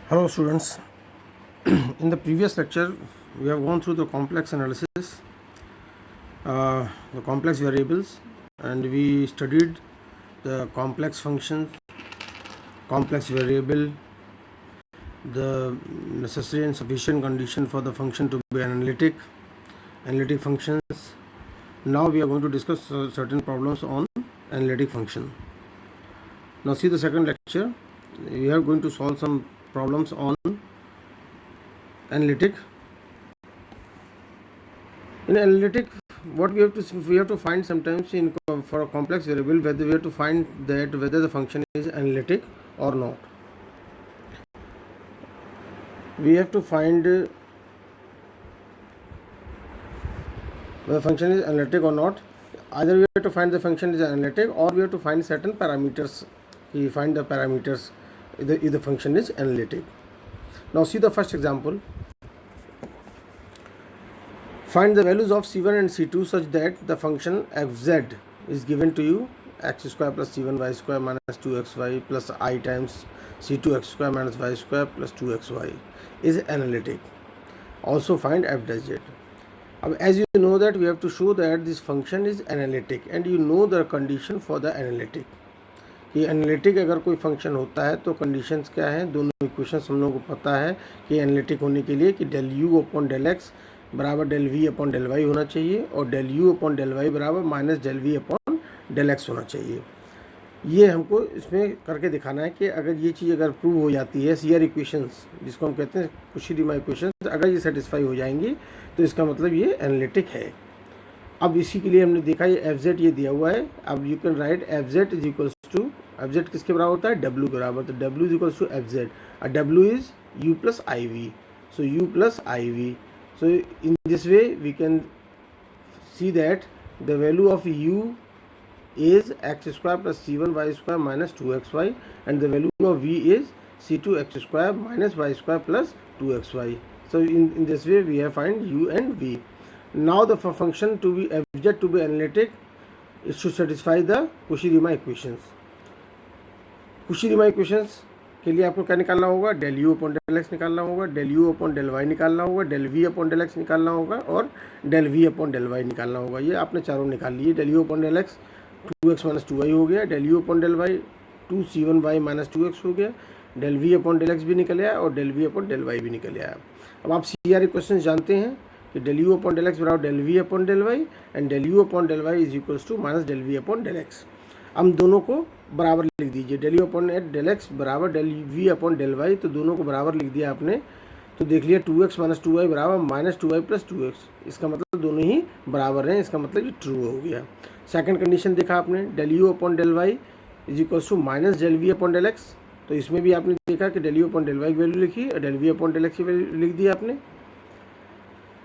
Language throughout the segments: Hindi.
Hello students, in the previous lecture we have gone through the complex analysis, the complex variables, and we studied the complex functions, complex variable, the necessary and sufficient condition for the function to be analytic functions. Now we are going to discuss certain problems on analytic function. Now see the second lecture. We are going to solve some problems on analytic. In analytic, what we have to find sometimes in for a complex variable, whether we have to find that whether the function is analytic or not. We have to find whether the function is analytic or not. Either we have to find the function is analytic, or we have to find certain parameters. We find the parameters if the function is analytic. Now see the first example. Find the values of c1 and c2 such that the function fz is given to you x square plus c1y square minus 2xy plus I times c2 x square minus y square plus 2xy is analytic. Also find f dash z. As you know that we have to show that this function is analytic, and you know the condition for the analytic. कि एनालिटिक अगर कोई फंक्शन होता है तो कंडीशंस क्या हैं, दोनों इक्वेशंस हम लोगों को पता है कि एनालिटिक होने के लिए कि del u upon del x बराबर del v upon del y होना चाहिए, और del u upon del y बराबर minus del v upon del x होना चाहिए. ये हमको इसमें करके दिखाना है कि अगर ये चीज़ अगर प्रूव हो जाती है, सीआर इक्वेशंस जिसको हम कहते हैं कुशी-रीमान इक्वेशंस, अगर ये सेटिस्फाई हो जाएंगी तो इसका मतलब ये एनालिटिक है. अब इसी के लिए हमने देखा ये एफ जेड ये दिया हुआ है. अब you can write f z is equals to, f z किसके बराबर होता है, डब्ल्यू के बराबर. तो डब्ल्यू is equals to f z, और डब्ल्यू is u plus i v. So u plus i v. So in this way we can see that the value of u is x square plus c1 y square minus 2xy, and the value of v is c2 x square minus y square plus 2xy. So in this way we have find u and v. Now the function to be fz to be analytic, it should satisfy the Cauchy-Riemann equations. Cauchy-Riemann equations के लिए आपको क्या निकालना होगा, del u upon del x निकालना होगा, del u upon del y निकालना होगा, del v upon del x निकालना होगा, और del v upon del y निकालना होगा. ये आपने चारों निकाल लिए. Del u upon del x 2x minus 2y हो गया, del u upon del y 2c1y minus 2x हो गया, del v upon del x भी निकल आया, और del v upon del y भी निकल आया. अब आप सी आर इक्वेशन जानते हैं कि del u upon del x बराबर del v upon del y, and del u upon del y is equals to minus del v upon del x. हम दोनों को बराबर लिख दीजिए. Del u upon del x बराबर del v upon del y, तो दोनों को बराबर लिख दिया आपने. तो देख लिया 2x माइनस 2y बराबर माइनस 2y प्लस 2x. इसका मतलब दोनों ही बराबर हैं, इसका मतलब ये ट्रू हो गया. सेकंड कंडीशन देखा आपने, del u upon del y is equals to minus del v upon del x. तो इसमें भी आपने देखा कि del u upon del y की वैल्यू लिखी और del v upon del x की वैल्यू लिख दी आपने.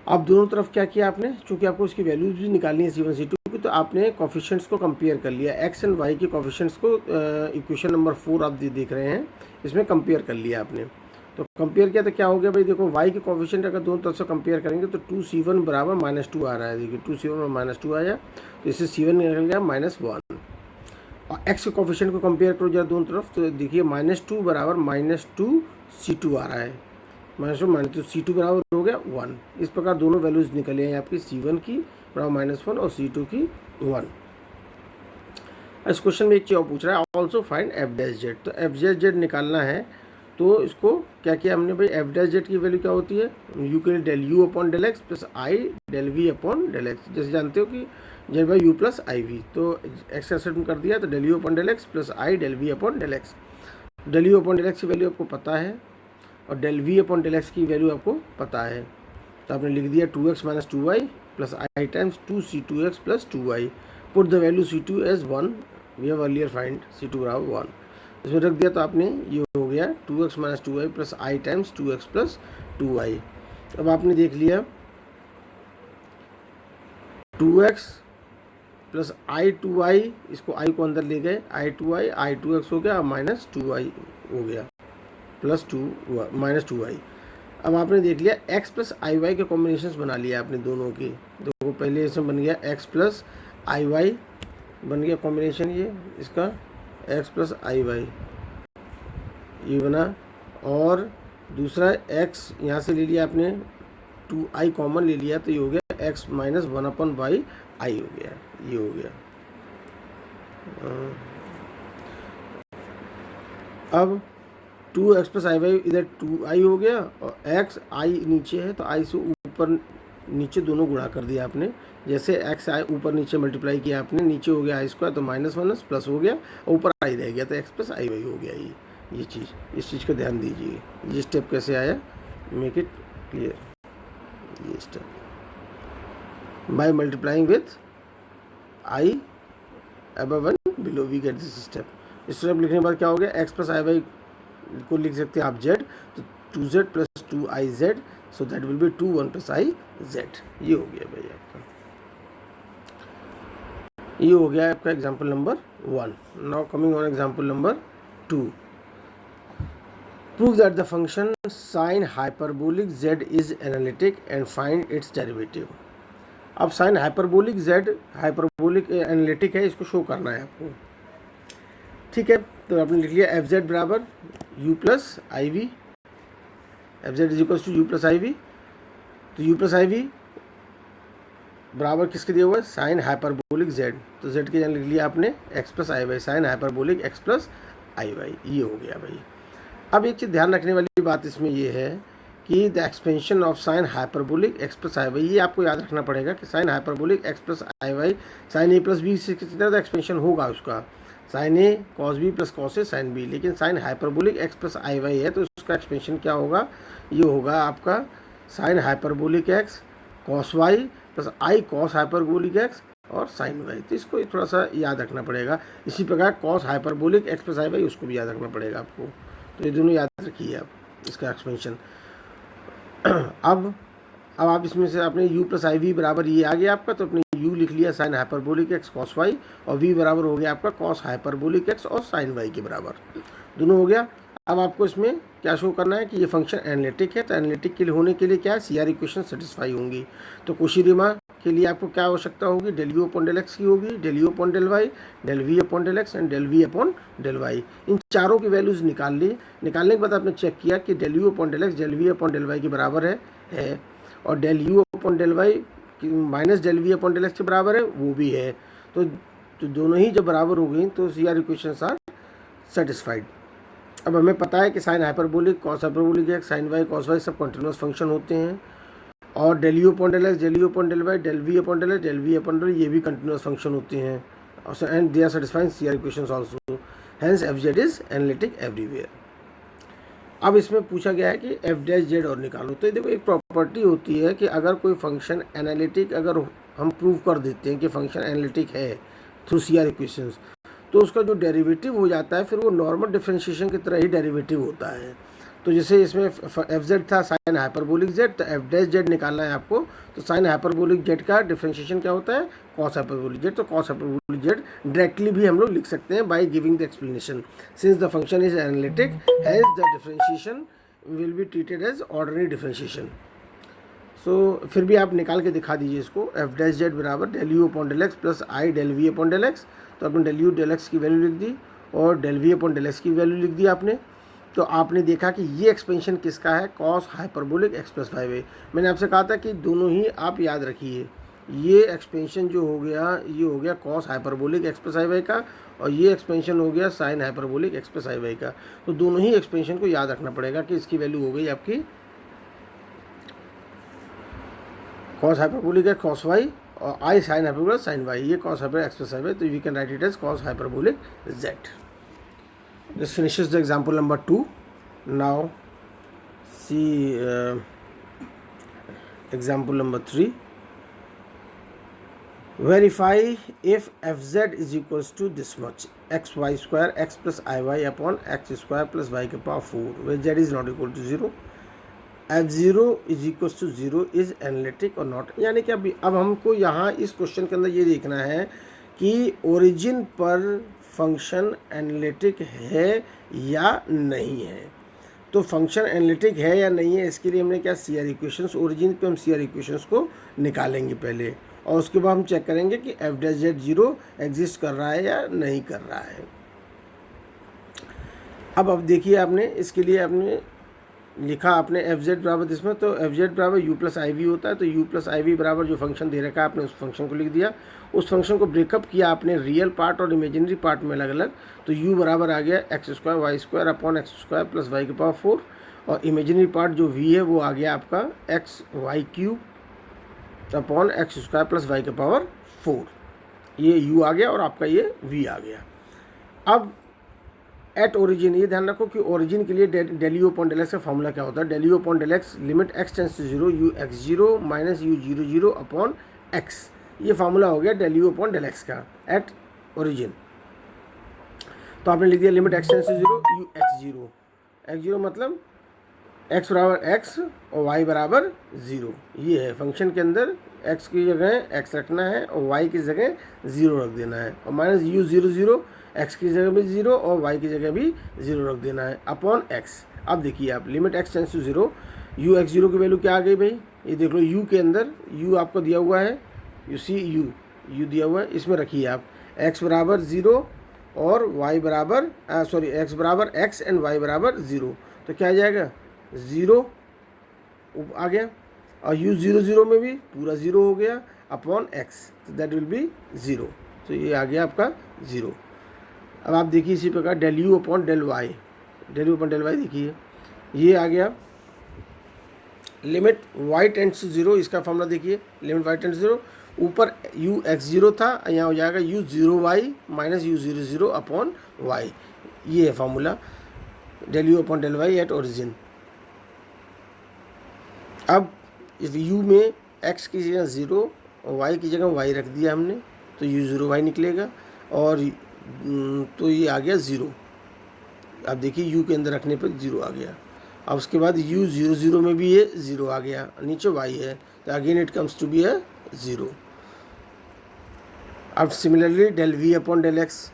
अब दोनों तरफ क्या किया आपने, चूँकि आपको इसकी वैल्यूज भी निकालनी है c1 c2 की, तो आपने कोफिशिएंट्स को कंपेयर कर लिया. एक्स एंड वाई के कोफिशिएंट्स को इक्वेशन नंबर 4 आप देख रहे हैं, इसमें कंपेयर कर लिया आपने. तो कंपेयर किया तो क्या हो गया भाई, देखो वाई के कोफिशिएंट अगर दोनों तरफ से कंपेयर करेंगे तो 2c1 बराबर माइनस 2 आ रहा है. देखिए 2c1 में माइनस 2 आया, तो इससे c1 निकल गया माइनस 1. और एक्स के कोफिशिएंट को कंपेयर करो जरा दोनों तरफ, तो देखिए माइनस 2 बराबर माइनस 2c2 आ रहा है. माइनस 2 माइनस 2 c2 बराबर हो गया 1. इस प्रकार दोनों वैल्यूज निकले हैं आपकी, c1 की बराबर माइनस 1 और c2 की 1. इस क्वेश्चन में एक चीज़ और पूछ रहा है, also find f dash z. तो एफ डैश जेड निकालना है, तो इसको क्या किया हमने भाई, एफ डैश जेड की वैल्यू क्या होती है, यू के लिए del u upon del x plus i del v upon del x. जैसे जानते हो कि z by u plus i v, तो एक्स का सेट कर दिया, तो del u upon del x plus i del v upon del x. Del u upon del x की वैल्यू आपको पता है, और del v upon del x की वैल्यू आपको पता है. तो आपने लिख दिया 2x minus 2y plus i times 2c2x plus 2y. Put the value c2 as 1. We have earlier find c2 बराबर 1. इसमें रख दिया तो आपने ये हो गया 2x minus 2y plus i times 2x plus 2y. अब आपने देख लिया 2x प्लस आई 2y, इसको i को अंदर ले गए, आई 2y आई 2x हो गया, माइनस 2y हो गया प्लस 2 माइनस 2y. अब आपने देख लिया x प्लस आई वाई के कॉम्बिनेशन बना लिया आपने दोनों की. देखो पहले इसमें बन गया x प्लस आई वाई बन गया कॉम्बिनेशन, ये इसका x प्लस आई वाई ये बना, और दूसरा x यहाँ से ले लिया आपने, 2i कॉमन ले लिया तो ये हो गया x माइनस 1/y i हो गया, ये हो गया। अब 2x प्लस आई वाई इधर 2i हो गया और x i नीचे है तो i से ऊपर नीचे दोनों गुणा कर दिया आपने। जैसे x i ऊपर नीचे मल्टीप्लाई किया आपने, नीचे हो गया i स्क्वायर तो माइनस माइनस प्लस हो गया, ऊपर i रह गया तो x प्लस आई वाई हो गया। ये चीज़, इस चीज़ का ध्यान दीजिए। ये स्टेप कैसे आया, मेक इट क्लियर। ये step by multiplying with i above and below we get this step। इस स्टेप लिखने के बाद क्या हो गया, x प्लस आई वाई को लिख सकते हैं आप z, तो 2z plus 2iz, so that will be 2 1 plus i z। ये हो गया भाई आपका, ये हो गया आपका example number 1। Now coming on example number 2, prove that the function sine hyperbolic z is analytic and find its derivative. अब sine hyperbolic z hyperbolic analytic है, इसको शो करना है आपको। ठीक है, तो आपने लिख लिया एफ जेड बराबर u plus i v, f z is equal to u plus i v. तो यू प्लस आई वी बराबर किसके दिया हुआ है, साइन हाइपरबोलिक जेड, तो जेड के यहाँ लिख लिया आपने x plus i y, sine hyperbolic x plus i y, ये हो गया भाई। अब एक चीज़ ध्यान रखने वाली बात इसमें ये है कि the expansion of sine hyperbolic x plus i y, ये आपको याद रखना पड़ेगा कि sine hyperbolic x plus i y sine a plus b से किसी तरह एक्सपेंशन होगा उसका, sine a cos b plus cos a sine b. लेकिन sine hyperbolic x plus i y है तो उसका एक्सपेंशन क्या होगा, ये होगा आपका sine hyperbolic x cos y plus i cos hyperbolic x और साइन वाई। तो इसको थोड़ा सा याद रखना पड़ेगा। इसी प्रकार cos hyperbolic x plus i Y, उसको भी याद रखना पड़ेगा आपको। तो ये दोनों याद रखिए आप, इसका एक्सपेंशन। अब आप इसमें से आपने u प्लस आई वी बराबर ये आ गया आपका, तो अपने u लिख लिया sine hyperbolic x cos y, और v बराबर हो गया आपका कॉस हाइपरबोलिक एक्स और साइन वाई के बराबर, दोनों हो गया। अब आपको इसमें क्या शो करना है कि ये फंक्शन एनालिटिक है, तो एनालिटिक के लिए होने के लिए क्या है, CR इक्वेशन सेटिस्फाई होंगी। तो कोशी-रीमान के लिए आपको क्या आवश्यकता होगी, del u upon del x की होगी, del u upon del y, del v upon del x and del v upon del y. इन चारों की वैल्यूज़ निकाल ली। निकालने के बाद आपने चेक किया कि del u upon del x del v upon del y के बराबर है और del u upon del y minus del v upon del x के बराबर है, वो भी है। तो दोनों ही जब बराबर हो गई तो CR इक्वेशंस आर सेटिस्फाइड। अब हमें पता है कि sine hyperbolic cos hyperbolic x sine y cos y सब कंटिन्यूस फंक्शन होते हैं, और del u upon del x del u upon del y del v upon del x del v upon del ये भी कंटिन्यूस फंक्शन होते हैं, and they are satisfying CR equations also, hence f z is analytic everywhere. अब इसमें पूछा गया है कि एफ डैश जेड और निकालो। तो देखो एक प्रॉपर्टी होती है कि अगर कोई फंक्शन एनालिटिक, अगर हम प्रूव कर देते हैं कि फंक्शन एनालिटिक है थ्रू CR इक्वेशंस, तो उसका जो डेरिवेटिव हो जाता है फिर वो नॉर्मल डिफरेंशिएशन की तरह ही डेरिवेटिव होता है। तो जैसे इसमें एफ जेड था साइन हाइपरबोलिक जेड, तो एफ डैश जेड निकालना है आपको। तो साइन हाइपरबोलिक जेड का डिफरेंशिएशन क्या होता है, कॉस हाइपरबोलिक जेड। तो कॉस हाइपरबोलिक जेड डायरेक्टली भी हम लोग लिख सकते हैं by giving the explanation, since the function is analytic has the differentiation will be treated as ordinary differentiation. So फिर भी आप निकाल के दिखा दीजिए इसको, एफ डैश जेड बराबर del u upon del x plus i del v upon del x. तो आपने डेल यू डेल एक्स की वैल्यू लिख दी और del v upon del x की वैल्यू लिख दी आपने। तो आपने देखा कि ये एक्सपेंशन किसका है, cos hyperbolic x plus y y. मैंने आपसे कहा था कि दोनों ही आप याद रखिए, ये एक्सपेंशन जो हो गया ये हो गया cos hyperbolic x plus i Y का, और ये एक्सपेंशन हो गया sign hyperbolic x plus i Y का। तो दोनों ही एक्सपेंशन को याद रखना पड़ेगा कि इसकी वैल्यू हो गई आपकी cos hyperbolic x cos y और i sine hyperbolic sine y, ये cos hyper x plus i y. तो we can write it as cos hyperbolic z. This finishes the example number 2. Now see example number 3. Verify if fz is equals to this much, xy square x plus iy upon x square plus y के power 4, where z is not equal to 0. f0 is equals to 0 is analytic or not। यानी कि अब हमको यहाँ इस क्वेश्चन के अंदर ये देखना है कि ओरिजिन पर फंक्शन एनालिटिक है या नहीं है। तो फंक्शन एनालिटिक है या नहीं है, इसके लिए हमने क्या, CR इक्वेशंस, ओरिजिन पे हम CR इक्वेशंस को निकालेंगे पहले, और उसके बाद हम चेक करेंगे कि एफ डैश जेड 0 एग्जिस्ट कर रहा है या नहीं कर रहा है। अब देखिए आपने इसके लिए आपने लिखा आपने एफ जेड बराबर इसमें, तो एफ जेड बराबर यू प्लस आई वी होता है, तो यू प्लस आई वी बराबर जो फंक्शन दे रखा है आपने उस फंक्शन को लिख दिया। उस फंक्शन को ब्रेकअप किया आपने रियल पार्ट और इमेजिनरी पार्ट में अलग अलग, तो यू बराबर आ गया x square y square upon x square plus y के पावर 4, और इमेजिनरी पार्ट जो वी है वो आ गया आपका x y cube upon x square plus y के पावर 4। ये यू आ गया और आपका ये वी आ गया। अब एट ओरिजिन, ये ध्यान रखो कि ओरिजिन के लिए del u upon del x का फॉर्मूला क्या होता है। Del u upon del x limit x tends to zero u x zero minus u zero zero upon x, ये फार्मूला हो गया del u upon del x का एट ओरिजिन। तो आपने लिख दिया limit x tends to zero u x zero मतलब एक्स बराबर एक्स और वाई बराबर ज़ीरो। ये है फंक्शन के अंदर एक्स की जगह एक्स रखना है और वाई की जगह ज़ीरो रख देना है, और minus u zero zero x की जगह भी ज़ीरो और वाई की जगह भी ज़ीरो रख देना है अपॉन एक्स। अब देखिए आप limit x tends to zero u x zero की वैल्यू क्या आ गई भाई, ये देख लो यू के अंदर यू आपको दिया हुआ है, यू सी यू दिया हुआ है, इसमें रखिए आप एक्स बराबर ज़ीरो और वाई बराबर एक्स बराबर एक्स एंड वाई बराबर ज़ीरो, तो क्या आ जाएगा ज़ीरो आ गया, और यू ज़ीरो ज़ीरो में भी पूरा ज़ीरो हो गया अपॉन एक्स, तो दैट विल बी ज़ीरो, तो ये आ गया आपका ज़ीरो। अब आप देखिए इसी प्रकार del u upon del y, del u upon del y देखिए ये आ गया limit y tends to zero, इसका फॉर्मूला देखिए limit y tends to zero, ऊपर यू एक्स ज़ीरो था, यहाँ हो जाएगा u zero y minus u zero zero upon y, ये है formula del u upon del y at origin. अब इस यू में एक्स की जगह ज़ीरो और वाई की जगह वाई रख दिया हमने, तो यू ज़ीरो वाई निकलेगा, और तो ये आ गया ज़ीरो। अब देखिए यू के अंदर रखने पर ज़ीरो आ गया। अब उसके बाद यू ज़ीरो ज़ीरो में भी ये ज़ीरो आ गया, नीचे वाई है, तो again it comes to be a zero. अब similarly del v upon del x,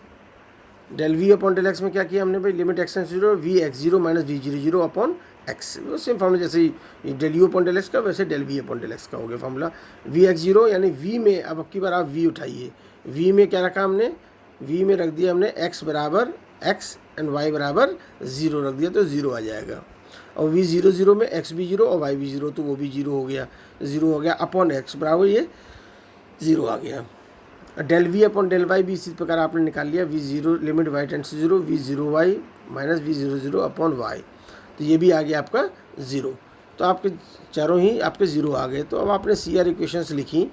del v upon del x में क्या किया हमने भाई limit x tends to zero v x zero minus v zero zero upon x, वो सेम फॉर्मूला जैसे ही del u upon del x का वैसे del v upon del x का हो गया फॉर्मूला। वी एक्स जीरो यानी वी में अब की बार आप वी उठाइए, वी में क्या रखा हमने, वी में रख दिया हमने एक्स बराबर एक्स एंड वाई बराबर ज़ीरो रख दिया, तो ज़ीरो आ जाएगा, और वी ज़ीरो ज़ीरो में एक्स भी जीरो और वाई भी जीरो, तो वो भी जीरो हो गया, ज़ीरो हो गया अपॉन एक्स बराबर ये ज़ीरो आ गया। Del v upon del y भी इसी प्रकार आपने निकाल लिया, v zero limit y tends to zero v zero y minus v zero zero upon y, तो ये भी आ गया आपका ज़ीरो। तो आपके चारों ही आपके ज़ीरो आ गए। तो अब आपने सी आर इक्वेशंस लिखी।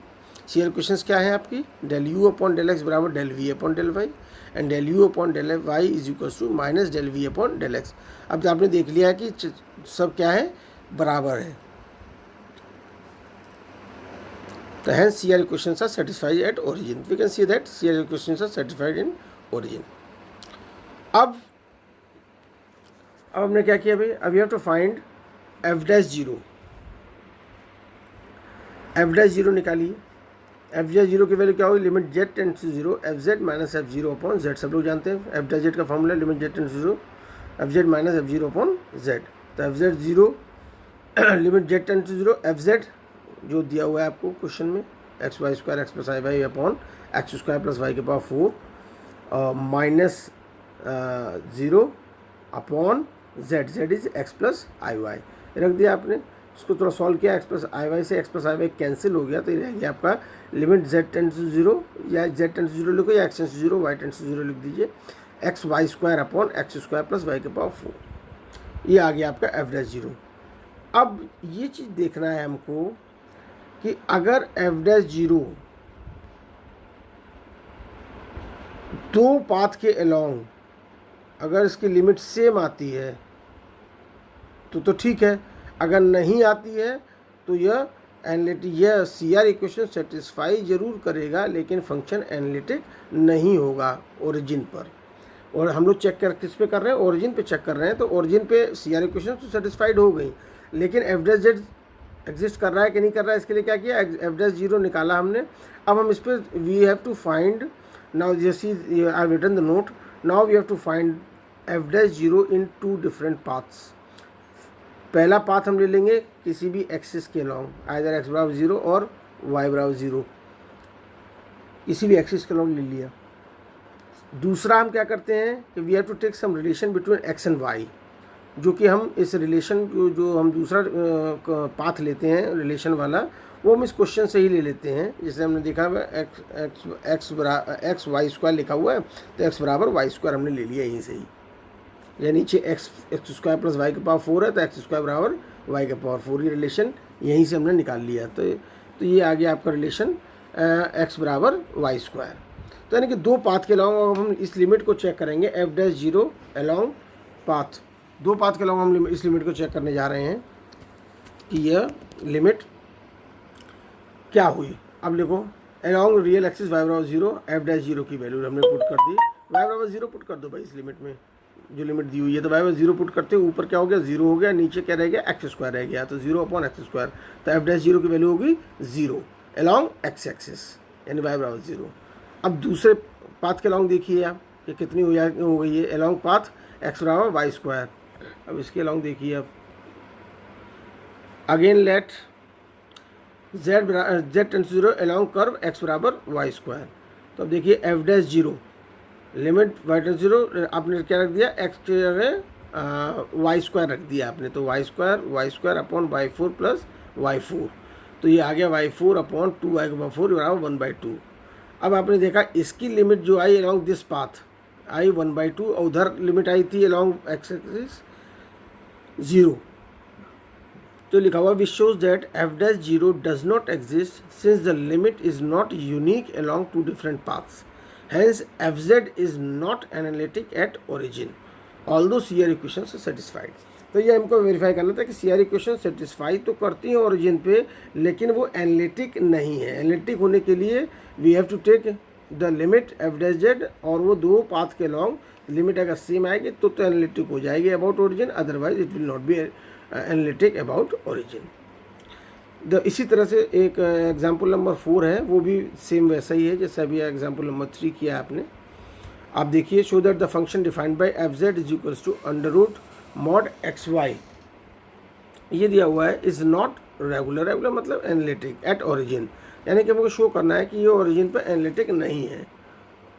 सी आर इक्वेशंस क्या है आपकी, del u upon del x बराबर del v upon del y and del u upon del y is equals to minus del v upon del x. अब तो आपने देख लिया है कि सब क्या है, बराबर है, तो hence CR equations are satisfied at origin. We can see that CR equations are satisfied in origin. अब हमने क्या किया भाई, अब you have to find f dash zero, f dash zero निकालिए। एफ डैश जीरो की वैल्यू क्या होगी, limit z tends to zero f z minus f zero upon z, सब लोग जानते हैं एफ डैश जेड का formula limit z tends to zero f z minus f zero upon z, तो f z zero limit z tends to zero f z जो दिया हुआ है आपको क्वेश्चन में x y square x plus i y upon x square plus y के power 4 minus zero upon z, z is x plus i y रख दिया आपने। उसको थोड़ा सॉल्व किया, एक्स प्लस आई वाई से x plus i y cancel हो गया, तो ये रह गया आपका limit z tends to zero, या जेड टेंड्स टू जीरो लिखो या x tends to zero y tends to zero लिख दीजिए, x y square upon x square plus y के पावर 4, ये आ गया आपका एफ डैश जीरो। अब ये चीज़ देखना है हमको कि अगर एफ डैश जीरो दो पाथ के अलोंग अगर इसकी लिमिट सेम आती है तो ठीक है, अगर नहीं आती है तो यह एनालिटिक, यह सी आर इक्वेशन सेटिस्फाई जरूर करेगा लेकिन फंक्शन एनालिटिक नहीं होगा ओरिजिन पर। और हम लोग चेक कर किस पे कर रहे हैं, ओरिजिन पे चेक कर रहे हैं, तो ओरिजिन पे सी आर इक्वेशन तो सेटिस्फाइड हो गई, लेकिन एफ डैश जेड एग्जिस्ट कर रहा है कि नहीं कर रहा है, इसके लिए क्या किया, एफ डैश जीरो निकाला हमने। अब हम इस पर we have to find now, जैसे I have written the note, now we have to find f dash zero in two different paths. पहला पाथ हम ले लेंगे किसी भी एक्सिस के लॉन्ग, आइदर एक्स बराबर जीरो और वाई बराबर जीरो, किसी भी एक्सिस के लॉन्ग ले लिया। दूसरा हम क्या करते हैं कि we have to take some relation between x and y, जो कि हम इस रिलेशन जो हम दूसरा पाथ लेते हैं रिलेशन वाला, वो हम इस क्वेश्चन से ही ले लेते हैं। जैसे हमने देखा हुआ एक्स वाई स्क्वायर लिखा हुआ है, तो एक्स बराबर वाई स्क्वायर हमने ले लिया यहीं से ही, या नीचे एक्स स्क्वायर प्लस वाई का पावर 4 है, तो एक्स स्क्वायर बराबर वाई का पावर 4, ये रिलेशन यहीं से हमने निकाल लिया। तो ये आ गया आपका रिलेशन एक्स बराबर वाई स्क्वायर। तो यानी कि दो पाथ के अलावा हम इस लिमिट को चेक करेंगे, F dash zero along path, दो पाथ के अलावा हम इस लिमिट को चेक करने जा रहे हैं कि यह लिमिट क्या हुई। अब देखो, अलॉन्ग रियल एक्सिस वाई बराबर 0, एफ डैश जीरो की वैल्यू हमने पुट कर दी, वाई बराबर 0 पुट कर दो भाई इस लिमिट में, जो लिमिट दी हुई है। तो वाई बराबर 0 पुट करते हैं, ऊपर क्या हो गया 0 हो गया, नीचे क्या रह गया एक्स स्क्वायर रह गया, तो 0 अपॉन एक्स स्क्वायर, तो एफ डैश जीरो की वैल्यू होगी 0 अलॉन्ग एक्स एक्सिस, यानी वाई बराबर 0। अब दूसरे पाथ के अलॉन्ग देखिए आप कि कितनी हो गई है, अलॉन्ग पाथ एक्स बराबर वाई स्क्वायर। अब इसके अलॉन्ग देखिए आप, again let z tends to 0 along curve x बराबर वाई स्क्वायर। तो अब देखिए f dash zero limit y tends to 0, आपने क्या रख दिया, एक्स की जगह वाई स्क्वायर रख दिया आपने, तो y square upon y 4 plus y 4, तो ये आ गया वाई 4 अपॉन 2 वाई का 4 बराबर 1/2। अब आपने देखा इसकी लिमिट जो आई अलॉन्ग दिस पाथ आई 1/2, और उधर लिमिट आई थी अलॉन्ग एक्स एक्सिस 0, तो लिखा हुआ which shows that f dash zero does not exist since the limit is not unique along two different paths, hence f z is not analytic at origin although C R equation से सेटिस्फाइड। तो ये हमको वेरीफाई करना था कि सी आर इक्वेशन सेटिस्फाई तो करती हैं ओरिजिन पे, लेकिन वो एनालिटिक नहीं है। एनालिटिक होने के लिए we have to take the limit f dash z, और वो दो पाथ के लॉन्ग लिमिट अगर सेम आएगी तो एनालिटिक हो जाएगी about origin, otherwise it will not be analytic about origin. इसी तरह से एक एग्जाम्पल नंबर 4 है, वो भी सेम वैसा ही है जैसा अभी एग्जाम्पल नंबर 3 किया आपने। आप देखिए, show that the function defined by f z is equals to under root mod x y, ये दिया हुआ है, इज नॉट रेगुलर मतलब एनालिटिक एट ओरिजिन, यानी कि हमको शो करना है कि ये ओरिजिन पर एनालिटिक नहीं है,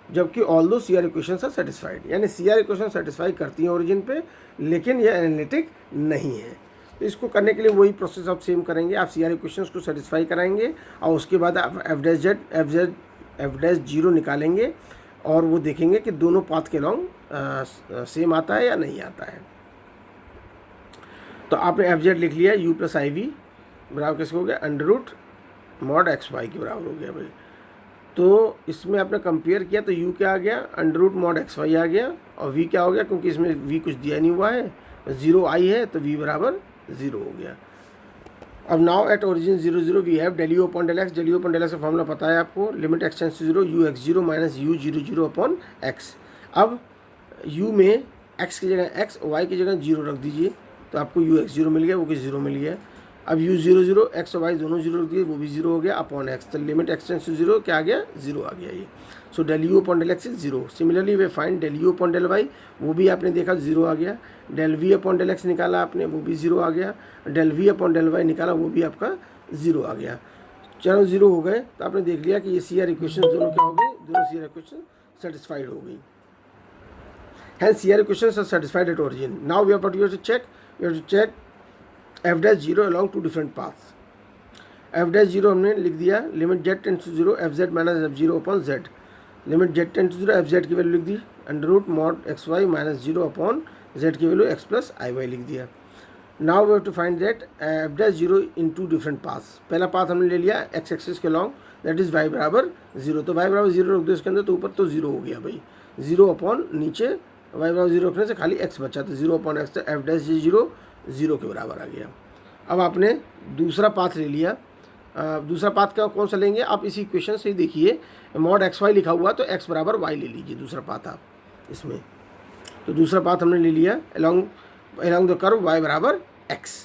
जबकि although C R equation are satisfied, यानी सी आर इक्वेशन सेटिस्फाई करती हैं ओरिजिन पे, लेकिन यह एनालिटिक नहीं है। तो इसको करने के लिए वही प्रोसेस आप सेम करेंगे, आप सी आर इक्वेशंस को सेटिस्फाई कराएंगे और उसके बाद आप एफ डैश जीरो निकालेंगे और वो देखेंगे कि दोनों पाथ के लॉन्ग सेम आता है या नहीं आता है। तो आपने एफ जेड लिख लिया, यू प्लस आई वी बराबर किसको हो गया, under root mod x y के बराबर हो गया भाई। तो इसमें आपने कंपेयर किया तो u क्या आ गया, under root mod x y आ गया, और v क्या हो गया, क्योंकि इसमें v कुछ दिया नहीं हुआ है, 0 आई है तो v बराबर 0 हो गया। अब now at origin 0 0 we have del u upon del x, del u upon del x का फॉर्मूला पता है आपको, limit x tends to 0 u x 0 minus u 0 0 upon x. अब u में x की जगह x, y की जगह 0 रख दीजिए, तो आपको यू एक्स 0 मिल गया, वो कि 0 मिल गया। अब u 0 0 x और y दोनों 0 रख दिए, वो भी 0 हो गया अपॉन x, तो लिमिट x टेंड्स टू 0 क्या आ गया, 0 आ गया ये। So del u upon del x is 0। Similarly we find del u upon del y, वो भी आपने देखा 0 आ गया। Del v upon del x निकाला आपने, वो भी 0 आ गया। Del v upon del y निकाला, वो भी आपका 0 आ गया। चलो 0 हो गए, तो आपने देख लिया कि ये सी आर इक्वेशन दोनों क्या हो गई, दोनों सी आर इक्वेशन सेटिस्फाइड हो गई। Hence CR equations are satisfied at origin. Now we have to check. We have to check f dash 0 along two different paths. f dash 0 हमने लिख दिया, limit z tends to 0 f z minus f 0 upon z, limit z tends to 0 f z की वैल्यू लिख दी, under root mod x y minus 0 upon z की value x plus i y लिख दिया। Now we have to find that f dash 0 in two different paths. पहला पाथ हमने ले लिया x एक्सिस के लॉन्ग, दैट इज y बराबर 0, तो y बराबर 0 रख दो इसके अंदर, तो ऊपर तो 0 हो गया भाई, 0 अपॉन नीचे y बराबर 0 रखने से खाली x बचा, तो 0 अपॉन एक्स, तो f डैश 0 0 के बराबर आ गया। अब आपने दूसरा पाथ ले लिया, दूसरा पाथ का कौन सा लेंगे आप इसी इक्वेशन से ही देखिए, मॉड एक्स वाई लिखा हुआ तो x बराबर y ले लीजिए दूसरा पाथ आप इसमें। तो दूसरा पाथ हमने ले लिया अलॉन्ग द कर्व y बराबर x,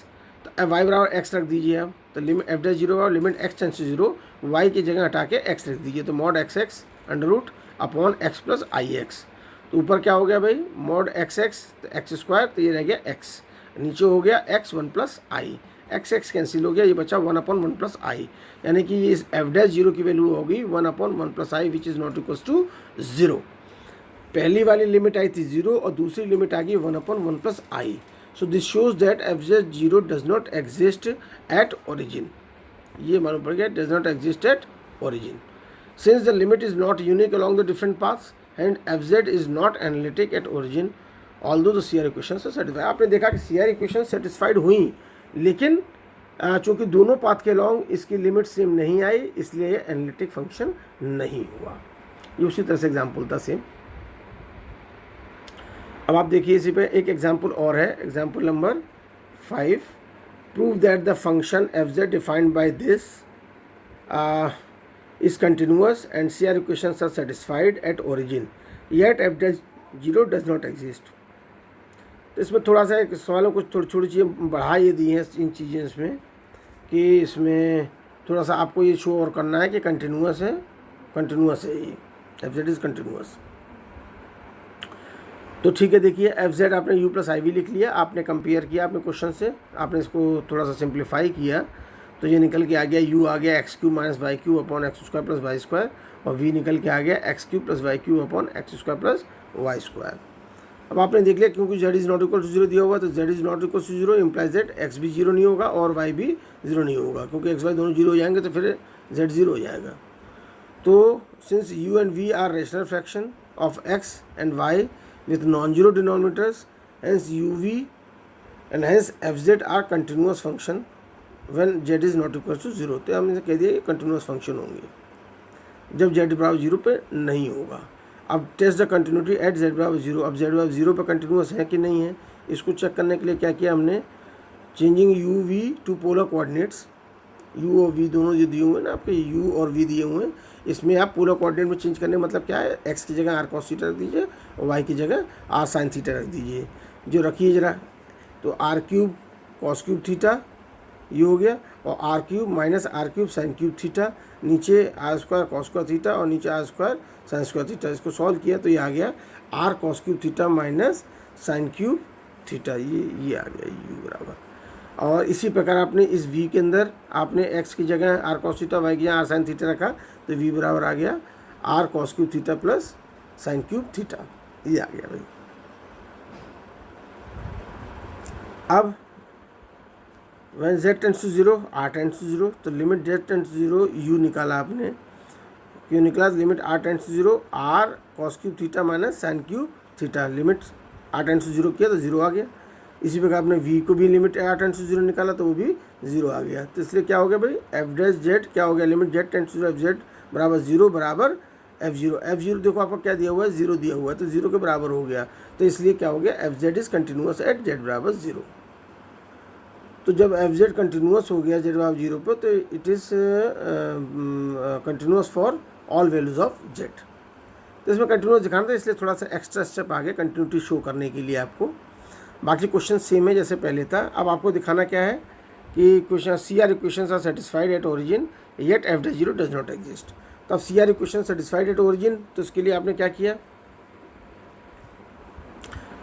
तो y बराबर x रख दीजिए आप, तो लिमिट f डैश 0 और limit x tends to 0, y की जगह हटा के x रख दीजिए, तो mod x x under root upon x plus i x. तो ऊपर क्या हो गया भाई, मॉड एक्स एक्स, तो एक्स स्क्वायर, तो ये रह गया x, नीचे हो गया x 1 plus i, x x cancel हो गया, ये बचा 1 अपॉन 1 प्लस आई, यानी कि ये इस एफ डैश 0 की वैल्यू होगी 1 upon 1 plus i which is not equals to 0। पहली वाली लिमिट आई थी 0 और दूसरी लिमिट आ गई 1 upon 1 plus I, so this shows that f(z)(0) does not exist at origin. ये मालूम पड़ गया, does not exist at origin. Since the limit is not unique along the different paths and f(z) is not analytic at origin although the CR equation से सेटिस्फाइड। आपने देखा कि CR इक्वेशन सेटिस्फाइड हुई, लेकिन चूँकि दोनों पाथ के लॉन्ग इसकी लिमिट सेम नहीं आई, इसलिए ये एनालिटिक फंक्शन नहीं हुआ। ये उसी तरह से एग्जाम्पल था सेम। अब आप देखिए इसी पे एक एग्जाम्पल और है, example number 5। Prove that the function f(z) defined by this is continuous and CR equations are satisfied at origin yet f(0) does not exist. तो इसमें थोड़ा सा एक सवालों को थोड़ी छोटी चीज़ें बढ़ा ये दी हैं इन चीज़ें इसमें, कि इसमें थोड़ा सा आपको ये शो और करना है कि कंटिन्यूअस है, कंटिन्यूअस है ये f(z) इज़ कंटिन्यूअस। तो ठीक है, देखिए f(z) आपने u + iv लिख लिया, आपने कंपेयर किया अपने क्वेश्चन से, आपने इसको थोड़ा सा सिंप्लीफाई किया, तो ये निकल के आ गया u आ गया x³ - y³ upon x² + y², और v निकल के आ गया x³ + y³ upon x² + y²। अब आपने देख लिया क्योंकि z is not equal to 0 दिया हुआ, तो z is not equal to 0 implies that x भी 0 नहीं होगा और y भी 0 नहीं होगा, क्योंकि x y दोनों 0 हो जाएंगे तो फिर z 0 हो जाएगा। तो since u and v are rational fraction of x and y with non-zero denominators, hence uv and hence f(z) are continuous function when z is not equal to 0। तो हमने कह दिया ये कंटिन्यूस फंक्शन होंगे जब z बराबर 0 पे नहीं होगा। अब test the continuity at z बराबर 0। अब z बराबर 0 पे कंटिन्यूस है कि नहीं है, इसको चेक करने के लिए क्या किया हमने, changing u v to polar coordinates. u और v दोनों जो दिए हुए हैं ना आपके, u और v दिए हुए हैं, इसमें आप पोलर कोऑर्डिनेट में चेंज करने मतलब क्या है, x की जगह r cos थीटा रख दीजिए और y की जगह r sin थीटा रख दीजिए। जो रखिए ज़रा, तो r³ cos³ थीटा ये हो गया, और r³ - r³ sin³ थीटा, नीचे r² cos² थीटा और नीचे r² sin² थीटा। इसको सॉल्व किया तो ये आ गया r cos³ theta minus sin³ theta, ये आ गया u बराबर। और इसी प्रकार आपने इस v के अंदर आपने x की जगह r cos थीटा, y की जगह r sin थीटा रखा, तो v बराबर आ गया r cos³ theta plus sin³ theta, ये आ गया भाई। अब when z tends to 0 r tends to 0, तो limit z tends to 0 u निकाला आपने, क्यों निकला, limit r tends to 0 r cos³ theta minus sin³ theta, limit r tends to 0 किया तो 0 आ गया। इसी प्रकार आपने v को भी लिमिट r टेंड्स टू 0 निकाला तो वो भी 0 आ गया। तो इसलिए क्या हो गया भाई, f(z) क्या हो गया, limit z tends to 0 f(z) बराबर 0 बराबर f(0). f(0) देखो आपको क्या दिया हुआ है, 0 दिया हुआ है, तो 0 के बराबर हो गया। तो इसलिए क्या हो गया, f(z) is continuous at z बराबर 0। तो जब f(z) कंटिन्यूअस हो गया z बराबर 0 पर, तो it is continuous for all values of z। तो इसमें कंटिन्यूअस दिखाना था, इसलिए थोड़ा सा एक्स्ट्रा स्टेप आ गया कंटिन्यूटी शो करने के लिए आपको। बाकी क्वेश्चन सेम है जैसे पहले था। अब आपको दिखाना क्या है कि question CR equations are satisfied at origin yet f(0) does not exist. तो अब CR equation satisfied at origin, तो इसके लिए आपने क्या किया,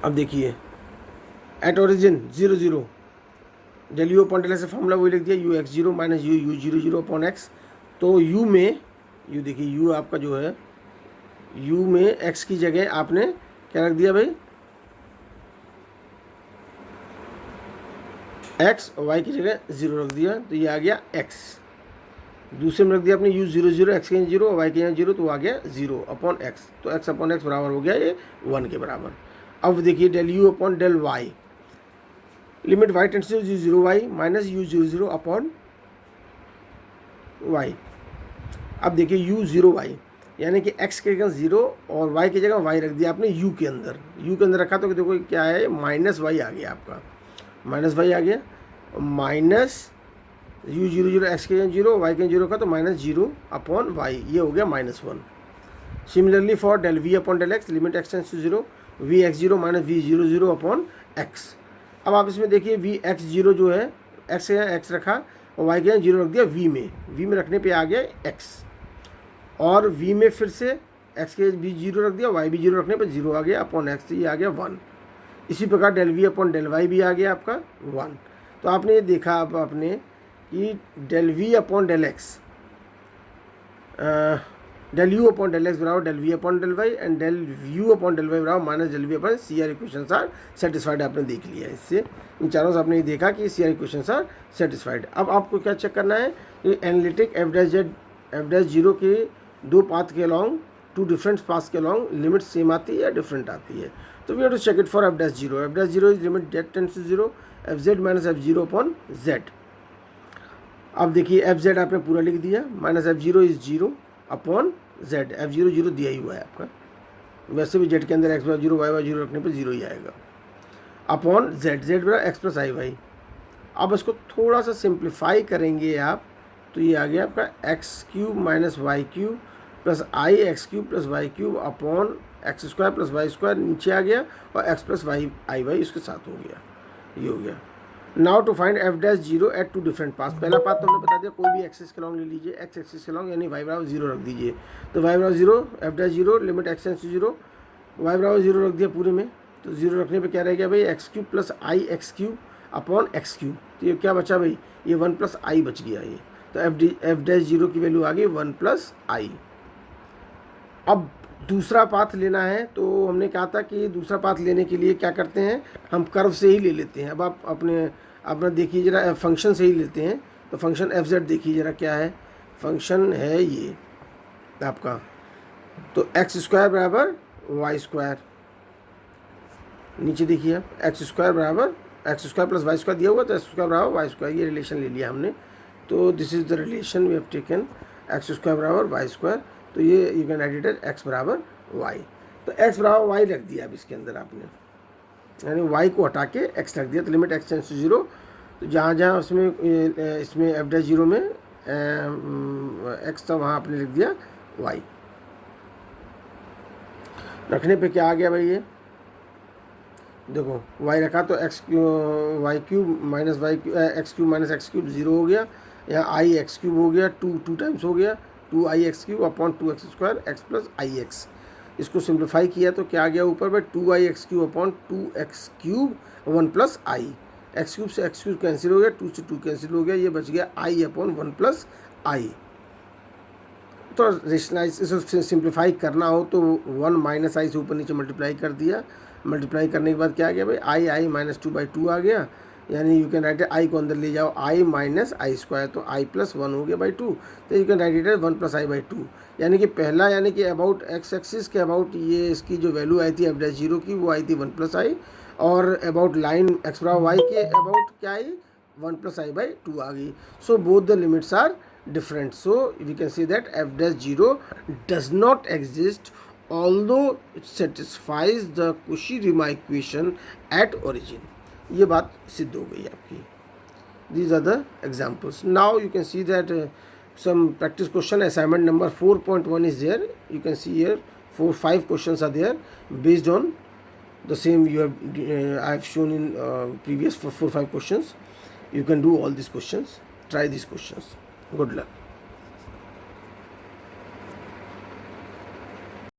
अब देखिए at origin 0 0 del u upon del से फॉर्मूला वही लिख दिया, u x0 minus u 0 0 upon x। तो u में u देखिए u आपका जो है, u में x की जगह आपने क्या रख दिया भाई, x और y की जगह 0 रख दिया, तो ये आ गया x। दूसरे में रख दिया आपने u 0 0 x के 0 और y के 0, तो आ गया 0 अपॉन x। तो x अपॉन x बराबर हो गया ये 1 के बराबर। अब देखिए del u upon del y, limit y tends to 0 y minus u 0 0 upon y। अब देखिए u 0 y यानी कि x के जगह 0 और y की जगह y रख दिया आपने u के अंदर रखा, तो देखो क्या है, माइनस y आ गया आपका, माइनस y आ गया, माइनस u 0 0 x के 0 y के 0 का, तो माइनस 0 अपॉन y, ये हो गया -1। Similarly for del v upon del x, limit x tends to 0 v x0 minus v 0 0 upon x। अब आप इसमें देखिए v x0 जो है, x के यहाँ x रखा और y के यहाँ 0 रख दिया, v में रखने पे आ गया x, और v में फिर से x के भी 0 रख दिया, y भी 0 रखने पे 0 आ गया अपॉन x, तो ये आ गया 1। इसी प्रकार del v upon del y भी आ गया आपका 1। तो आपने ये देखा अब आपने कि del v upon del x del u upon del x बराबर del v upon del y and del u upon del y बराबर minus del v upon C R equations are satisfied. आपने देख लिया है इससे, इन चारों से आपने ये देखा कि C R equations are satisfied. अब आपको क्या चेक करना है कि एनालिटिक एफ डैश जीरो के दो पाथ के अलॉन्ग, टू डिफरेंट पाथ के अलॉन्ग लिमिट सेम आती है या डिफरेंट आती है। तो we have to check it for f dash zero. F dash zero is limit z tends to zero f z minus f zero upon z. अब देखिए एफ जेड आपने पूरा लिख दिया, minus f zero is zero upon z. F zero zero दिया ही हुआ है आपका, वैसे भी जेड के अंदर x by zero y by zero रखने पे जीरो ही आएगा, अपॉन जेड। जेड बराबर एक्स प्लस आई वाई। अब इसको थोड़ा सा सिंप्लीफाई करेंगे आप तो ये आ गया आपका x cube minus y cube plus i x cube plus y cube upon x square plus y square नीचे आ गया, और x plus y i y इसके साथ हो गया, ये हो गया। Now to find f dash zero at two different path. पहला पाथ तो हमने बता दिया, कोई भी एक्सिस के लॉन्ग ले लीजिए, एक्स एक्सिस के लॉन्ग, यानी वाई बराबर जीरो रख दीजिए। तो वाई बराबर zero, f dash zero limit x tends to zero, y बराबर जीरो रख दिया पूरे में, तो जीरो रखने पे क्या रह गया भाई, x cube plus i x cube upon x cube. तो ये क्या बचा भाई, ये वन प्लस आई बच गया ये। तो एफ डैश जीरो की वैल्यू आ गई वन प्लस आई। अब दूसरा पाथ लेना है, तो हमने कहा था कि दूसरा पाथ लेने के लिए क्या करते हैं, हम कर्व से ही ले लेते हैं। अब आप अपना देखिए जरा, फंक्शन से ही लेते हैं। तो फंक्शन एफ जेड देखिए जरा क्या है, फंक्शन है ये आपका, तो एक्स स्क्वायर बराबर वाई स्क्वायर, नीचे देखिए आप एक्स स्क्वायर बराबर x square plus y square दिया हुआ, तो एक्स स्क्वायर बराबर वाई स्क्वायर, ये रिलेशन ले लिया हमने। तो this is the relation we have taken, x square बराबर वाई स्क्वायर। तो ये you can write it x बराबर वाई। तो एक्स बराबर वाई रख दिया अब इसके अंदर आपने, यानी वाई को हटा के एक्स रख दिया। तो limit x tends to zero, तो जहाँ जहाँ इसमें एफ डैश जीरो में एक्स था वहाँ आपने लिख दिया वाई। रखने पे क्या आ गया भाई, ये देखो वाई रखा तो x y cube minus y x cube minus x cube zero हो गया। यहाँ आई एक्स क्यूब हो गया, टू टाइम्स हो गया, two i x cube upon two x square x plus i x. इसको सिंप्लीफाई किया तो क्या आ गया ऊपर में, two i x cube upon two x cube one plus i. X cube से एक्स क्यूब कैंसिल हो गया, टू से टू कैंसिल हो गया, ये बच गया आई अपॉन वन प्लस आई। तो रेशनलाइज इसको सिंप्लीफाई करना हो तो वन माइनस आई से ऊपर नीचे मल्टीप्लाई कर दिया। मल्टीप्लाई करने के बाद क्या आ गया भाई, आई माइनस टू बाई टू आ गया, यानी यू कैन राइट आई को अंदर ले जाओ, आई माइनस आई स्क्वायर, तो आई प्लस वन हो गया बाई टू। तो you can write it one plus i by to, यानी कि पहला यानी कि अबाउट एक्स एक्सिस के अबाउट ये इसकी जो वैल्यू आई थी एफ डैश जीरो की, वो आई थी वन प्लस आई, और अबाउट लाइन एक्स बराबर वाई के अबाउट क्या आई, one plus i by two आ गई। So both the limits are different, so we can say that f dash 0 does not exist although it satisfies the Cauchy-Riemann equation at origin। ये बात सिद्ध हो गई आपकी। These are the examples. Now you can see that some practice question assignment number 4.1 is there. You can see here 5 questions are there based on the same you have I have shown in previous 4-5 questions. You can do all these questions. Try these questions. Good luck.